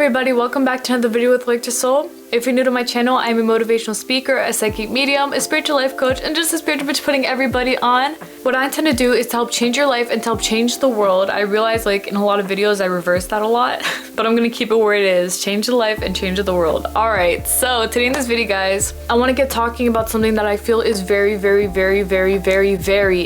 everybody, welcome back to another video with Like to Soul. If you're new to my channel, I'm a motivational speaker, a psychic medium, a spiritual life coach, and just a spiritual bitch putting everybody on. What I intend to do is to help change your life and to help change the world. I realize like in a lot of videos I reverse that a lot, but I'm gonna keep it where it is. Change the life and change the world. Alright, so today in this video, guys, I want to get talking about something that I feel is very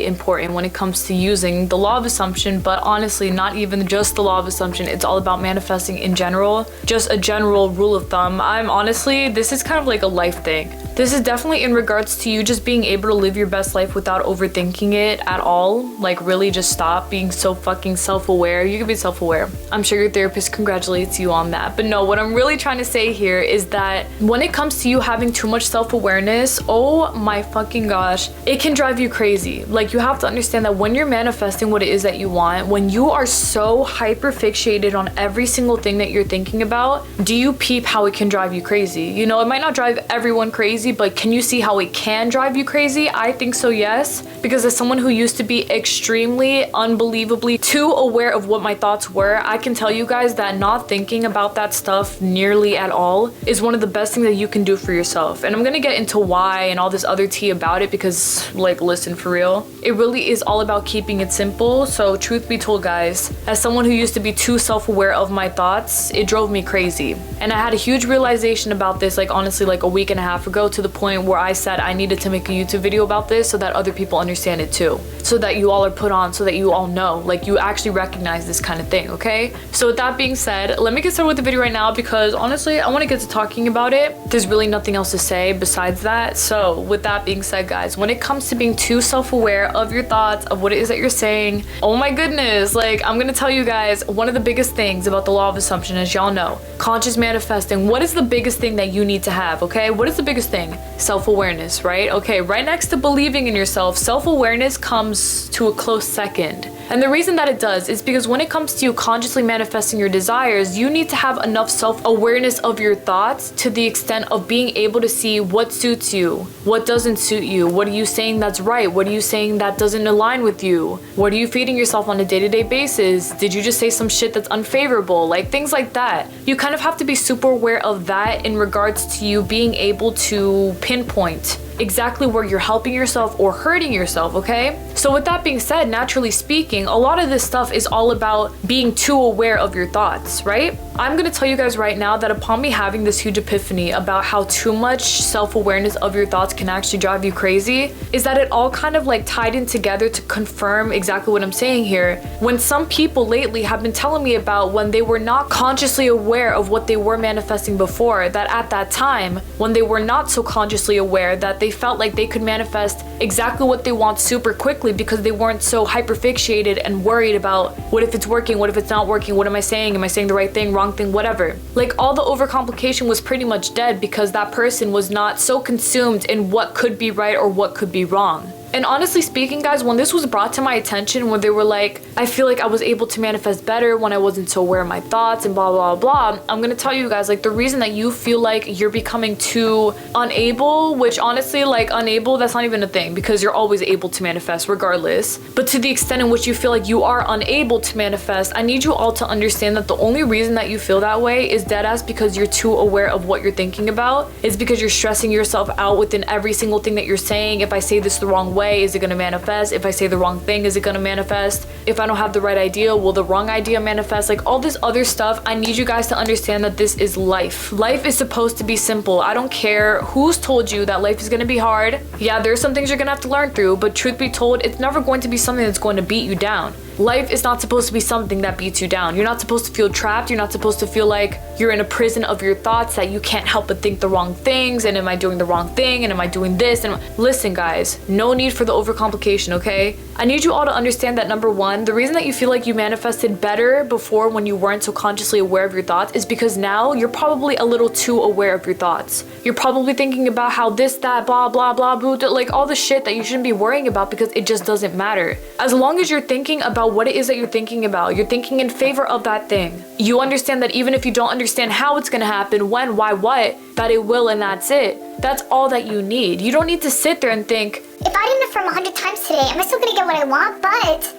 important when it comes to using the law of assumption, but honestly, not even just the law of assumption. It's all about manifesting in general. Just a general rule of thumb. This is kind of like a life thing. This is definitely in regards to you just being able to live your best life without overthinking it at all. Like really just stop being so fucking self-aware. You can be self-aware. I'm sure your therapist congratulates you on that. But no, what I'm really trying to say here is that when it comes to you having too much self-awareness, oh my fucking gosh, it can drive you crazy. Like you have to understand that when you're manifesting what it is that you want, when you are so hyper fixated on every single thing that you're thinking about, do you peep how it can drive you crazy? You know, it might not drive everyone crazy, but can you see how it can drive you crazy? I think so, yes. Because as someone who used to be extremely, unbelievably too aware of what my thoughts were, I can tell you guys that not thinking about that stuff nearly at all is one of the best things that you can do for yourself. And I'm gonna get into why and all this other tea about it because, like, listen, for real, it really is all about keeping it simple. So truth be told, guys, as someone who used to be too self-aware of my thoughts, it drove me crazy. And I had a huge realization about this, like honestly, like a week and a half ago, to the point where I said I needed to make a YouTube video about this so that other people understand it too. So that you all are put on, so that you all know, like you actually recognize this kind of thing, okay? So with that being said, let me get started with the video right now because honestly, I want to get to talking about it. There's really nothing else to say besides that. So with that being said, guys, when it comes to being too self-aware of your thoughts, of what it is that you're saying, oh my goodness, like I'm gonna tell you guys, one of the biggest things about the law of assumption, as y'all know, conscious manifesting, what is the biggest thing that you need to have, okay? What is the biggest thing? Self-awareness, right? Okay, right next to believing in yourself, self-awareness comes to a close second. And the reason that it does is because when it comes to you consciously manifesting your desires, you need to have enough self-awareness of your thoughts to the extent of being able to see what suits you, what doesn't suit you, what are you saying that's right, what are you saying that doesn't align with you, what are you feeding yourself on a day-to-day basis, did you just say some shit that's unfavorable, like things like that. You kind of have to be super aware of that in regards to you being able to pinpoint exactly where you're helping yourself or hurting yourself, okay? So with that being said, naturally speaking, a lot of this stuff is all about being too aware of your thoughts, right? I'm gonna tell you guys right now that upon me having this huge epiphany about how too much self-awareness of your thoughts can actually drive you crazy, is that it all kind of like tied in together to confirm exactly what I'm saying here. When some people lately have been telling me about when they were not consciously aware of what they were manifesting before, that at that time, when they were not so consciously aware, that they felt like they could manifest exactly what they want super quickly because they weren't so hyperfixated and worried about what if it's working, what if it's not working, what am I saying the right thing, wrong thing, whatever. Like all the overcomplication was pretty much dead because that person was not so consumed in what could be right or what could be wrong. And honestly speaking, guys, when this was brought to my attention, when they were like, I feel like I was able to manifest better when I wasn't so aware of my thoughts and blah, blah, blah, I'm gonna tell you guys, like the reason that you feel like you're becoming too unable, which honestly, like unable, that's not even a thing because you're always able to manifest regardless. But to the extent in which you feel like you are unable to manifest, I need you all to understand that the only reason that you feel that way is deadass because you're too aware of what you're thinking about. It's because you're stressing yourself out within every single thing that you're saying. If I say this the wrong way, is it going to manifest? If I say the wrong thing, is it going to manifest? If I don't have the right idea, will the wrong idea manifest? Like all this other stuff, I need you guys to understand that this is life. Life is supposed to be simple. I don't care who's told you that life is going to be hard. Yeah, there's some things you're going to have to learn through, but truth be told, it's never going to be something that's going to beat you down. Life is not supposed to be something that beats you down. You're not supposed to feel trapped. You're not supposed to feel like you're in a prison of your thoughts that you can't help but think the wrong things. And am I doing the wrong thing? And am I doing this? And listen, guys, no need for the overcomplication, okay? I need you all to understand that number one, the reason that you feel like you manifested better before when you weren't so consciously aware of your thoughts is because now you're probably a little too aware of your thoughts. You're probably thinking about how this, that, blah, blah, blah, boo, like all the shit that you shouldn't be worrying about because it just doesn't matter. As long as you're thinking about what it is that you're thinking about, you're thinking in favor of that thing. You understand that even if you don't understand how it's gonna happen, when, why, what, that it will and that's it. That's all that you need. You don't need to sit there and think, if I didn't from 100 times today, am I still gonna get what I want? But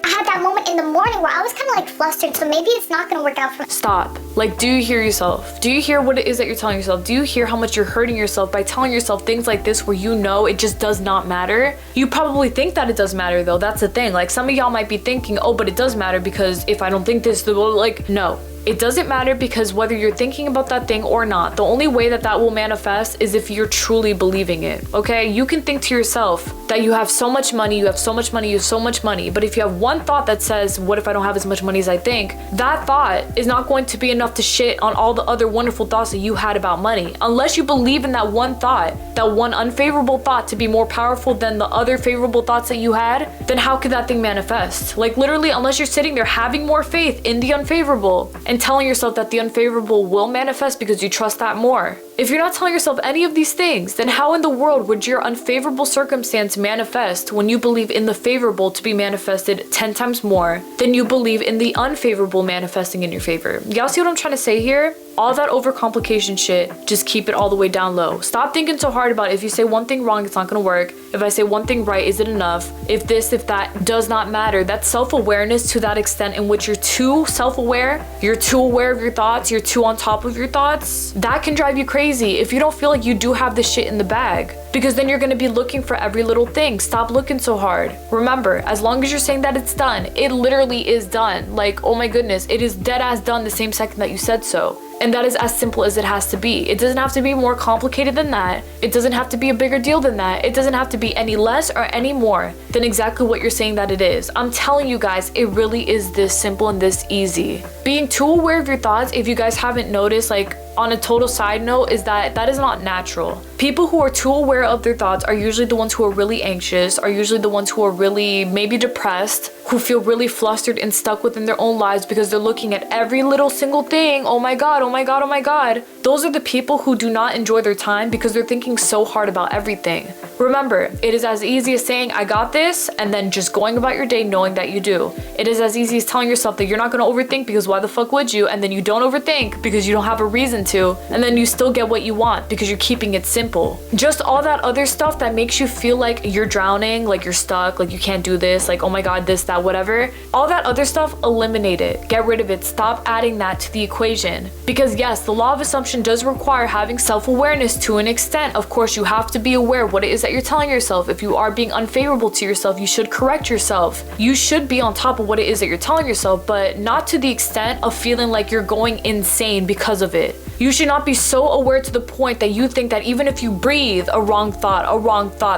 I had that that moment in the morning where I was kind of like flustered, so maybe it's not gonna work out for me. Stop. Like, do you hear yourself? Do you hear what it is that you're telling yourself? Do you hear how much you're hurting yourself by telling yourself things like this where you know it just does not matter? You probably think that it does matter though. That's the thing. Like, some of y'all might be thinking, oh, but it does matter because if I don't think this, like, no. It doesn't matter because whether you're thinking about that thing or not, the only way that that will manifest is if you're truly believing it, okay? You can think to yourself that you have so much money, you have so much money, you have so much money, but if you have one thought that says, what if I don't have as much money as I think? That thought is not going to be enough to shit on all the other wonderful thoughts that you had about money. Unless you believe in that one thought, that one unfavorable thought to be more powerful than the other favorable thoughts that you had, then how could that thing manifest? Like, literally, unless you're sitting there having more faith in the unfavorable and telling yourself that the unfavorable will manifest because you trust that more. If you're not telling yourself any of these things, then how in the world would your unfavorable circumstance manifest when you believe in the favorable to be manifested 10 times more than you believe in the unfavorable manifesting in your favor? Y'all see what I'm trying to say here? All that overcomplication shit, just keep it all the way down low. Stop thinking so hard about if you say one thing wrong, it's not gonna work. If I say one thing right, is it enough? If this, if that, does not matter. That's self-awareness to that extent in which you're too self-aware, you're too aware of your thoughts, you're too on top of your thoughts. That can drive you crazy if you don't feel like you do have this shit in the bag. Because then you're gonna be looking for every little thing. Stop looking so hard. Remember, as long as you're saying that it's done, it literally is done. Like, oh my goodness, it is dead ass done the same second that you said so. And that is as simple as it has to be. It doesn't have to be more complicated than that. It doesn't have to be a bigger deal than that. It doesn't have to be any less or any more than exactly what you're saying that it is. I'm telling you guys, it really is this simple and this easy. Being too aware of your thoughts, if you guys haven't noticed, like, on a total side note, is that is not natural. People who are too aware of their thoughts are usually the ones who are really anxious, are usually the ones who are really maybe depressed, who feel really flustered and stuck within their own lives because they're looking at every little single thing. Oh my God, oh my God, oh my God. Those are the people who do not enjoy their time because they're thinking so hard about everything. Remember, it is as easy as saying, I got this, and then just going about your day knowing that you do. It is as easy as telling yourself that you're not gonna overthink because why the fuck would you? And then you don't overthink because you don't have a reason to, and then you still get what you want because you're keeping it simple. Just all that other stuff that makes you feel like you're drowning, like you're stuck, like you can't do this, like oh my God, this, that, whatever. All that other stuff, eliminate it. Get rid of it. Stop adding that to the equation. Because yes, the law of assumption does require having self-awareness to an extent. Of course, you have to be aware of what it is that you're telling yourself. If you are being unfavorable to yourself, you should correct yourself. You should be on top of what it is that you're telling yourself, but not to the extent of feeling like you're going insane because of it. You should not be so aware to the point that you think that even if you breathe a wrong thought,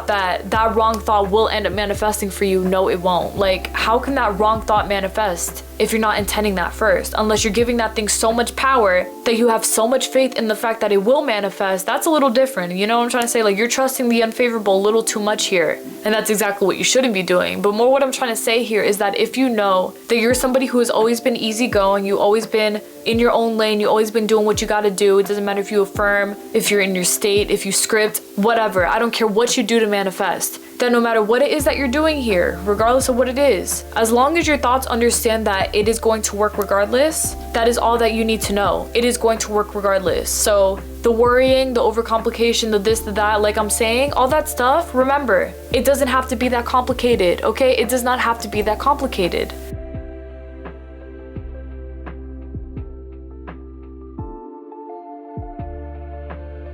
that wrong thought will end up manifesting for you. No, it won't. Like, how can that wrong thought manifest if you're not intending that first? Unless you're giving that thing so much power that you have so much faith in the fact that it will manifest. That's a little different. You know what I'm trying to say? Like, you're trusting the unfavorable a little too much here. And that's exactly what you shouldn't be doing. But more what I'm trying to say here is that if you know that you're somebody who has always been easygoing, you've always been in your own lane, you've always been doing what you gotta do. It doesn't matter if you affirm, if you're in your state, if you script, whatever. I don't care what you do to manifest. That no matter what it is that you're doing here, regardless of what it is, as long as your thoughts understand that it is going to work regardless, that is all that you need to know. It is going to work regardless. So the worrying, the overcomplication, the this, the that, like I'm saying, all that stuff, remember, it doesn't have to be that complicated, okay? It does not have to be that complicated.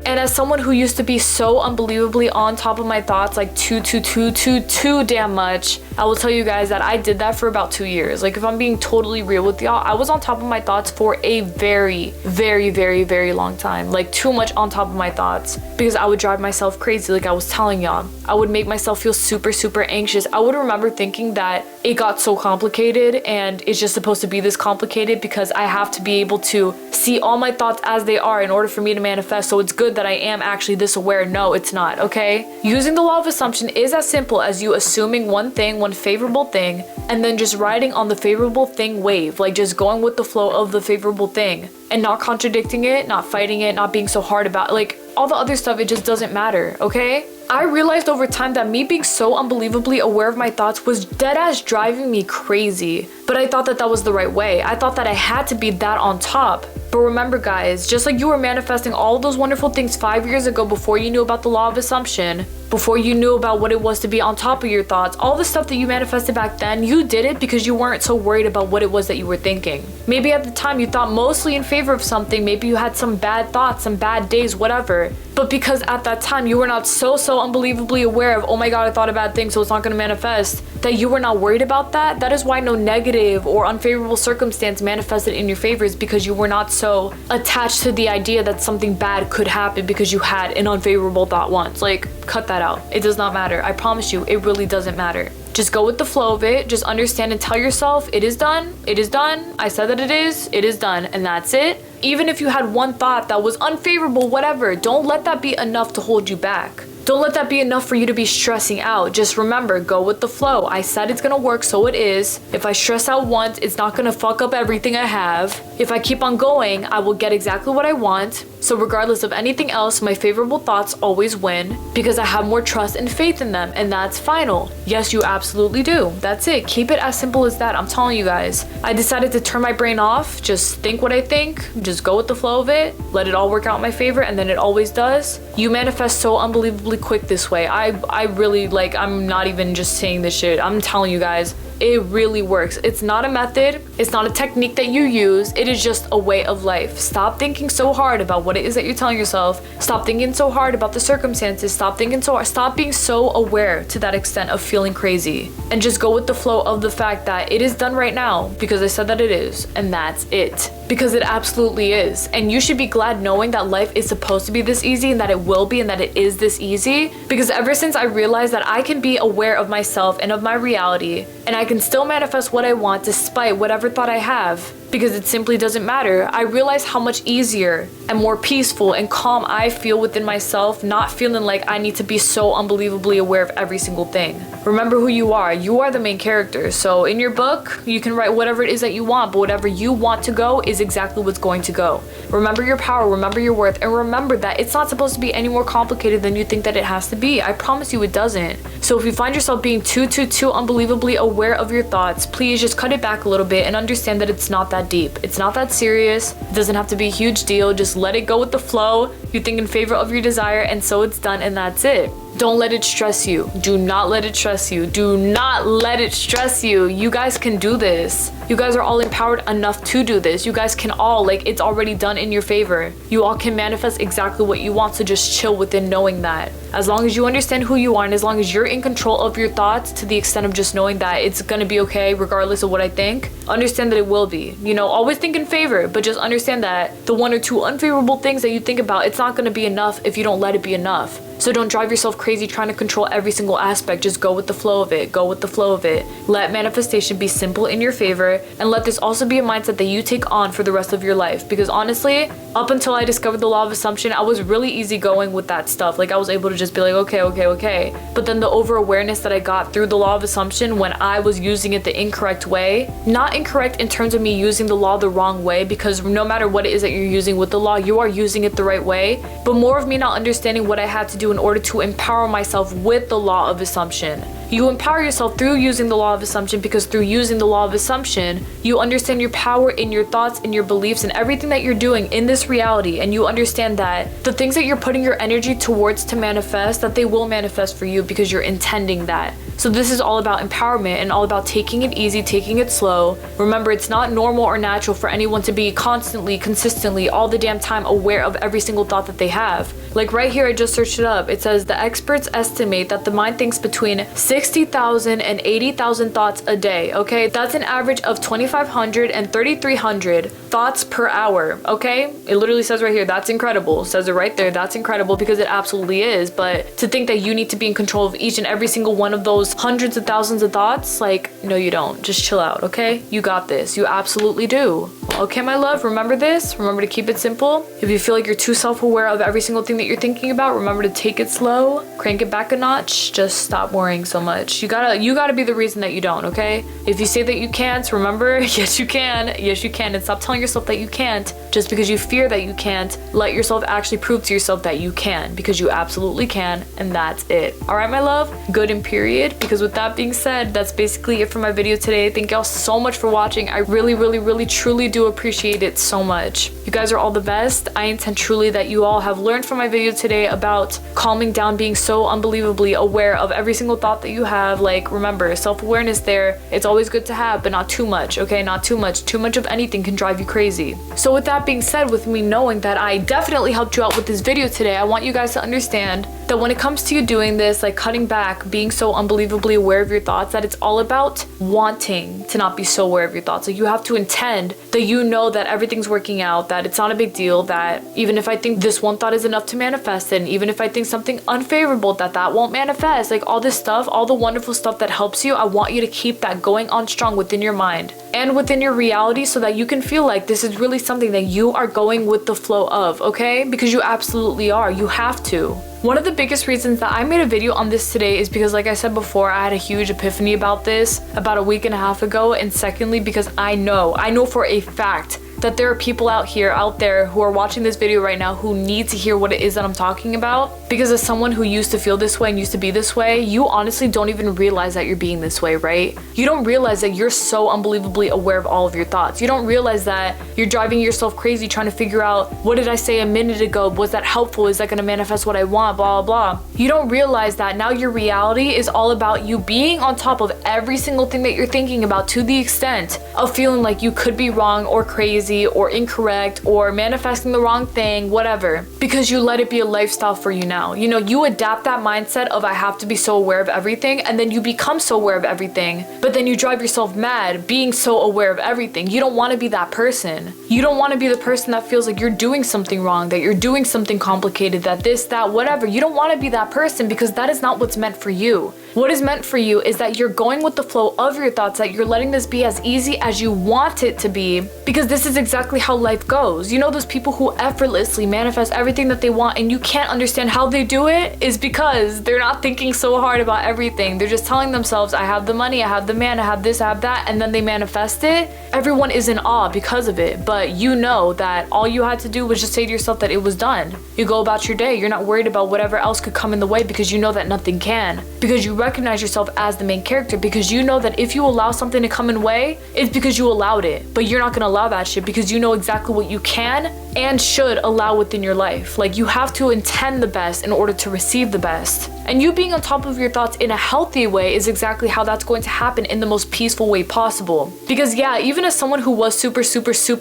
And as someone who used to be so unbelievably on top of my thoughts, like too damn much, I will tell you guys that I did that for about 2 years. Like, if I'm being totally real with y'all, I was on top of my thoughts for a very, very, very, very long time. Like, too much on top of my thoughts because I would drive myself crazy. Like I was telling y'all, I would make myself feel super, super anxious. I would remember thinking that it got so complicated and it's just supposed to be this complicated because I have to be able to see all my thoughts as they are in order for me to manifest. So it's good that I am actually this aware. No, it's not, okay? Using the law of assumption is as simple as you assuming one thing, one favorable thing, and then just riding on the favorable thing wave, like just going with the flow of the favorable thing and not contradicting it, not fighting it, not being so hard about it. Like all the other stuff, it just doesn't matter, okay? I realized over time that me being so unbelievably aware of my thoughts was dead ass driving me crazy. But I thought that that was the right way. I thought that I had to be that on top. But remember guys, just like you were manifesting all those wonderful things 5 years ago before you knew about the law of assumption, before you knew about what it was to be on top of your thoughts, all the stuff that you manifested back then, you did it because you weren't so worried about what it was that you were thinking. Maybe at the time you thought mostly in favor of something, maybe you had some bad thoughts, some bad days, whatever. But because at that time you were not so unbelievably aware of, oh my god, I thought a bad thing, so it's not going to manifest, that you were not worried about that. That is why no negative or unfavorable circumstance manifested in your favor, is because you were not so attached to the idea that something bad could happen because you had an unfavorable thought once. Like, cut that out. It does not matter. I promise you, it really doesn't matter. Just go with the flow of it. Just understand and tell yourself, it is done. It is done. I said that it is done. And that's it. Even if you had one thought that was unfavorable, whatever, don't let that be enough to hold you back. Don't let that be enough for you to be stressing out. Just remember, go with the flow. I said it's gonna work, so it is. If I stress out once, it's not gonna fuck up everything I have. If I keep on going, I will get exactly what I want. So regardless of anything else, my favorable thoughts always win because I have more trust and faith in them, and that's final. Yes, you absolutely do. That's it. Keep it as simple as that. I'm telling you guys. I decided to turn my brain off, just think what I think, just go with the flow of it, let it all work out in my favor, and then it always does. You manifest so unbelievably quick this way. I really, like, I'm not even just saying this shit. I'm telling you guys, it really works. It's not a method. It's not a technique that you use. It is just a way of life. Stop thinking so hard about what it is that you're telling yourself. Stop thinking so hard about the circumstances. Stop being so aware to that extent of feeling crazy. And just go with the flow of the fact that it is done right now because I said that it is, and that's it. Because it absolutely is. And you should be glad knowing that life is supposed to be this easy, and that it will be, and that it is this easy. Because ever since I realized that I can be aware of myself and of my reality, and I can still manifest what I want despite whatever thought I have, because it simply doesn't matter, I realize how much easier and more peaceful and calm I feel within myself, not feeling like I need to be so unbelievably aware of every single thing. Remember who you are. You are the main character. So in your book, you can write whatever it is that you want, but whatever you want to go is exactly what's going to go. Remember your power, remember your worth, and remember that it's not supposed to be any more complicated than you think that it has to be. I promise you it doesn't. So if you find yourself being too unbelievably aware of your thoughts, please just cut it back a little bit and understand that it's not that deep. It's not that serious. It doesn't have to be a huge deal. Just let it go with the flow. You think in favor of your desire, and so it's done, and that's it. Don't let it stress you. Do not let it stress you. Do not let it stress you. You guys can do this. You guys are all empowered enough to do this. You guys can all, like, it's already done in your favor. You all can manifest exactly what you want, so just chill within knowing that. As long as you understand who you are, and as long as you're in control of your thoughts to the extent of just knowing that it's gonna be okay regardless of what I think, understand that it will be. You know, always think in favor, but just understand that the 1 or 2 unfavorable things that you think about, it's not gonna be enough if you don't let it be enough. So don't drive yourself crazy trying to control every single aspect. Just go with the flow of it. Go with the flow of it. Let manifestation be simple in your favor, and let this also be a mindset that you take on for the rest of your life. Because honestly, up until I discovered the law of assumption, I was really easygoing with that stuff. Like, I was able to just be like, okay. But then the over awareness that I got through the law of assumption when I was using it the incorrect way, not incorrect in terms of me using the law the wrong way, because no matter what it is that you're using with the law, you are using it the right way, but more of me not understanding what I had to do in order to empower myself with the law of assumption. You empower yourself through using the law of assumption, because through using the law of assumption, you understand your power in your thoughts and your beliefs and everything that you're doing in this reality, and you understand that the things that you're putting your energy towards to manifest, that they will manifest for you because you're intending that. So this is all about empowerment and all about taking it easy, taking it slow. Remember, it's not normal or natural for anyone to be constantly, consistently, all the damn time aware of every single thought that they have. Like right here, I just searched it up. It says the experts estimate that the mind thinks between 60,000 and 80,000 thoughts a day, okay? That's an average of 2,500 and 3,300 thoughts per hour, okay? It literally says right here, that's incredible. It says it right there, that's incredible, because it absolutely is. But to think that you need to be in control of each and every single one of those hundreds of thousands of thoughts, like, no, you don't. Just chill out, okay? You got this. You absolutely do. Okay, my love, remember this. Remember to keep it simple. If you feel like you're too self-aware of every single thing that you're thinking about, remember to take it slow, crank it back a notch, just stop worrying so much. You gotta be the reason that you don't, okay? If you say that you can't, remember, yes you can, and stop telling yourself that you can't just because you fear that you can't. Let yourself actually prove to yourself that you can, because you absolutely can, and that's it. All right, my love, good and period. it. Because with that being said, that's basically it for my video today. Thank y'all so much for watching. I really truly do appreciate it so much. You guys are all the best. I intend truly that you all have learned from my video today about calming down, being so unbelievably aware of every single thought that you have. Like, remember, self-awareness there, it's always good to have, but not too much, okay? Not too much. Too much of anything can drive you crazy. So with that being said, with me knowing that I definitely helped you out with this video today, I want you guys to understand that when it comes to you doing this, like cutting back, being so unbelievably aware of your thoughts, that it's all about wanting to not be so aware of your thoughts. Like, you have to intend that you know that everything's working out, that it's not a big deal, that even if I think this one thought is enough to manifest it, and even if I think something unfavorable, that won't manifest. Like, all this stuff, all the wonderful stuff that helps you, I want you to keep that going on strong within your mind and within your reality, so that you can feel like this is really something that you are going with the flow of, okay? Because you absolutely are. You have to. One of the biggest reasons that I made a video on this today is because, like I said before, I had a huge epiphany about this about a week and a half ago. And secondly, because I know for a fact that there are people out there who are watching this video right now who need to hear what it is that I'm talking about. Because as someone who used to feel this way and used to be this way, you honestly don't even realize that you're being this way, right? You don't realize that you're so unbelievably aware of all of your thoughts. You don't realize that you're driving yourself crazy trying to figure out, what did I say a minute ago? Was that helpful? Is that going to manifest what I want? Blah, blah, blah. You don't realize that now your reality is all about you being on top of every single thing that you're thinking about, to the extent of feeling like you could be wrong or crazy or incorrect or manifesting the wrong thing, whatever, because you let it be a lifestyle for you now. You know, you adapt that mindset of I have to be so aware of everything, and then you become so aware of everything, but then you drive yourself mad being so aware of everything. You don't want to be that person. You don't want to be the person that feels like you're doing something wrong, that you're doing something complicated, that this, that, whatever. You don't want to be that person, because that is not what's meant for you. What is meant for you is that you're going with the flow of your thoughts, that you're letting this be as easy as you want it to be, because this is exactly how life goes. You know, those people who effortlessly manifest everything that they want, and you can't understand how they do it, is because they're not thinking so hard about everything. They're just telling themselves, I have the money, I have the man, I have this, I have that, and then they manifest it. Everyone is in awe because of it, but you know that all you had to do was just say to yourself that it was done. You go about your day. You're not worried about whatever else could come in the way, because you know that nothing can, because you recognize yourself as the main character, because you know that if you allow something to come in way, it's because you allowed it. But you're not gonna allow that shit, because you know exactly what you can and should allow within your life. Like, you have to intend the best in order to receive the best. And you being on top of your thoughts in a healthy way is exactly how that's going to happen in the most peaceful way possible. Because yeah, even as someone who was super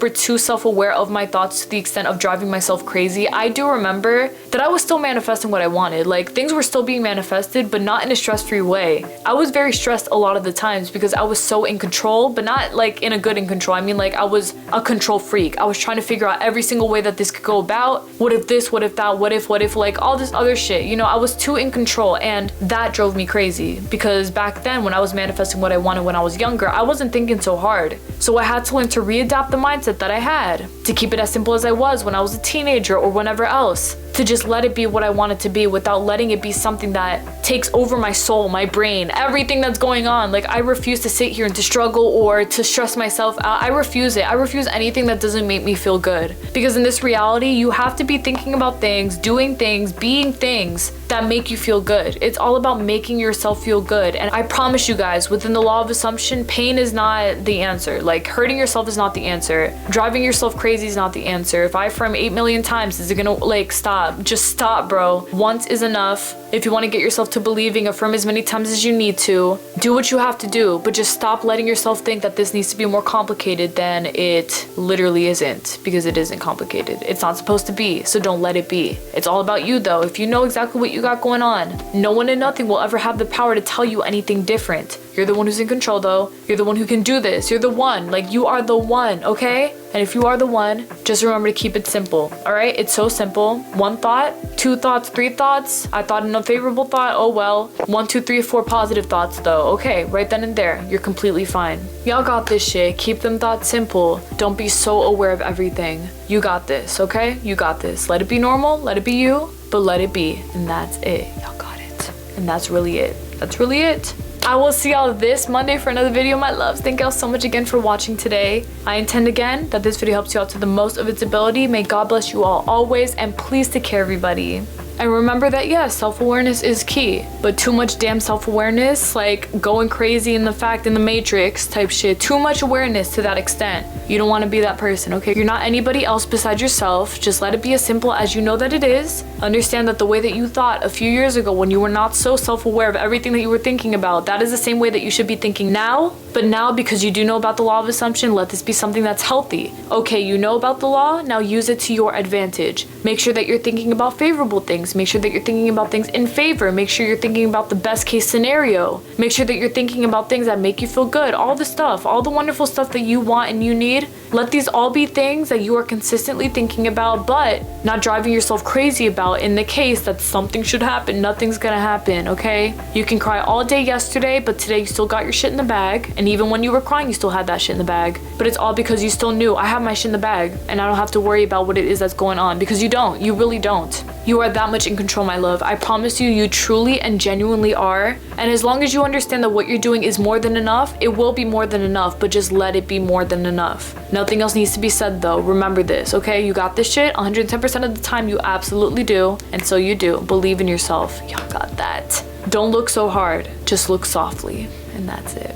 too self-aware of my thoughts to the extent of driving myself crazy, I do remember that I was still manifesting what I wanted. Like, things were still being manifested, but not in a stress-free way. I was very stressed a lot of the times because I was so in control, but not like in a good in control. I mean, like, I was a control freak. I was trying to figure out every single way that this could go about. What if this, what if that, what if, like all this other shit. You know, I was too in control, and that drove me crazy, because back then when I was manifesting what I wanted when I was younger, I wasn't thinking so hard. So I had to learn to readapt the mindset that I had, to keep it as simple as I was when I was a teenager or whenever else, to just let it be what I want it to be without letting it be something that takes over my soul, my brain, everything that's going on. Like, I refuse to sit here and to struggle or to stress myself out. I refuse it. I refuse anything that doesn't make me feel good. Because in this reality, you have to be thinking about things, doing things, being things that make you feel good. It's all about making yourself feel good. And I promise you guys, within the law of assumption, pain is not the answer. Like, hurting yourself is not the answer. Driving yourself crazy is not the answer. If I affirm 8 million times, is it gonna, like, stop? Just stop, bro. Once is enough. If you want to get yourself to believing, affirm as many times as you need to. Do what you have to do, but just stop letting yourself think that this needs to be more complicated than it literally isn't, because it isn't complicated. It's not supposed to be, so don't let it be. It's all about you, though. If you know exactly what you got going on, no one and nothing will ever have the power to tell you anything different. You're the one who's in control, though. You're the one who can do this. You're the one. Like, you are the one, okay? And if you are the one, just remember to keep it simple, all right? It's so simple. 1 thought, 2 thoughts, 3 thoughts. I thought an unfavorable thought, oh well. 1, 2, 3, 4 positive thoughts, though. Okay, right then and there, you're completely fine. Y'all got this shit. Keep them thoughts simple. Don't be so aware of everything. You got this, okay? You got this. Let it be normal, let it be you, but let it be. And that's it. Y'all got it. And that's really it. That's really it. I will see y'all this Monday for another video, my loves. Thank y'all so much again for watching today. I intend again that this video helps you out to the most of its ability. May God bless you all always, and please take care, everybody. And remember that, yes, self-awareness is key, but too much damn self-awareness, like going crazy in the fact in the matrix type shit, too much awareness to that extent. You don't want to be that person, okay? You're not anybody else besides yourself. Just let it be as simple as you know that it is. Understand that the way that you thought a few years ago when you were not so self-aware of everything that you were thinking about, that is the same way that you should be thinking now. But now, because you do know about the law of assumption, let this be something that's healthy. Okay, you know about the law, now use it to your advantage. Make sure that you're thinking about favorable things. Make sure that you're thinking about things in favor. Make sure you're thinking about the best case scenario. Make sure that you're thinking about things that make you feel good. All the stuff, all the wonderful stuff that you want and you need. Let these all be things that you are consistently thinking about, but not driving yourself crazy about in the case that something should happen. Nothing's gonna happen, okay? You can cry all day yesterday, but today you still got your shit in the bag. And even when you were crying, you still had that shit in the bag. But it's all because you still knew, I have my shit in the bag and I don't have to worry about what it is that's going on, because you don't. You really don't. You are that much in control, my love. I promise you, you truly and genuinely are. And as long as you understand that what you're doing is more than enough, it will be more than enough, but just let it be more than enough. Nothing else needs to be said though. Remember this, okay? You got this shit 110% of the time. You absolutely do. And so you do. Believe in yourself. Y'all got that. Don't look so hard. Just look softly. And that's it.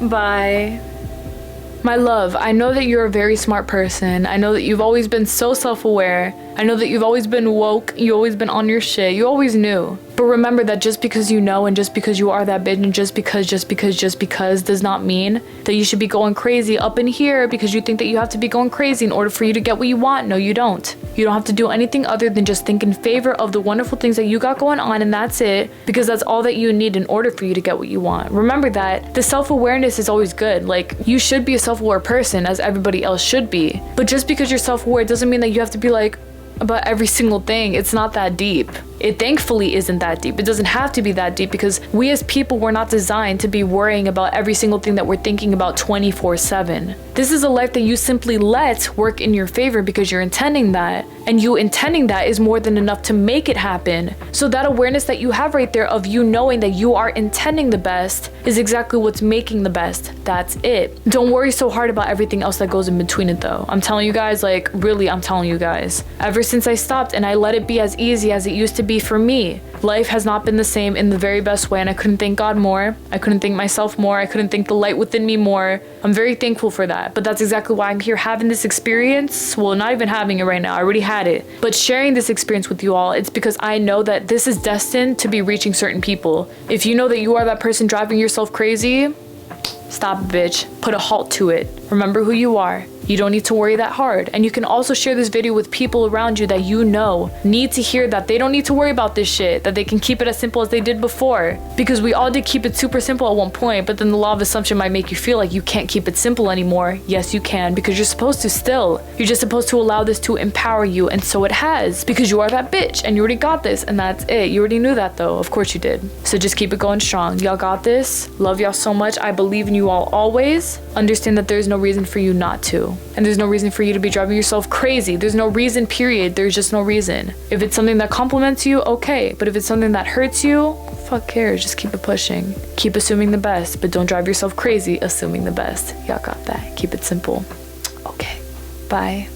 Bye. My love, I know that you're a very smart person. I know that you've always been so self-aware. I know that you've always been woke. You've always been on your shit. You always knew. But remember that just because you know and just because you are that bitch and just because does not mean that you should be going crazy up in here because you think that you have to be going crazy in order for you to get what you want. No, you don't. You don't have to do anything other than just think in favor of the wonderful things that you got going on, and that's it, because that's all that you need in order for you to get what you want. Remember that the self-awareness is always good. Like, you should be a self-aware person as everybody else should be. But just because you're self-aware doesn't mean that you have to be like, about every single thing. It's not that deep. It thankfully isn't that deep. It doesn't have to be that deep, because we as people were not designed to be worrying about every single thing that we're thinking about 24/7. This is a life that you simply let work in your favor because you're intending that, and you intending that is more than enough to make it happen. So that awareness that you have right there of you knowing that you are intending the best is exactly what's making the best. That's it. Don't worry so hard about everything else that goes in between it though. I'm telling you guys, like really, I'm telling you guys. Ever since I stopped and I let it be as easy as it used to be for me, life has not been the same in the very best way, and I couldn't thank God more. I couldn't thank myself more. I couldn't thank the light within me more. I'm very thankful for that. But that's exactly why I'm here having this experience. Well, not even having it right now. I already had it. But sharing this experience with you all, it's because I know that this is destined to be reaching certain people. If you know that you are that person driving yourself crazy, stop, bitch. Put a halt to it. Remember who you are. You don't need to worry that hard. And you can also share this video with people around you that you know need to hear that they don't need to worry about this shit, that they can keep it as simple as they did before. Because we all did keep it super simple at one point, but then the law of assumption might make you feel like you can't keep it simple anymore. Yes, you can, because you're supposed to still. You're just supposed to allow this to empower you, and so it has, because you are that bitch and you already got this, and that's it. You already knew that though. Of course you did. So just keep it going strong. Y'all got this. Love y'all so much. I believe in you all always. Understand that there's no reason for you not to. And there's no reason for you to be driving yourself crazy. There's no reason, period. There's just no reason. If it's something that compliments you, okay. But if it's something that hurts you, fuck cares. Just keep it pushing. Keep assuming the best, but don't drive yourself crazy assuming the best. Y'all got that. Keep it simple. Okay. Bye.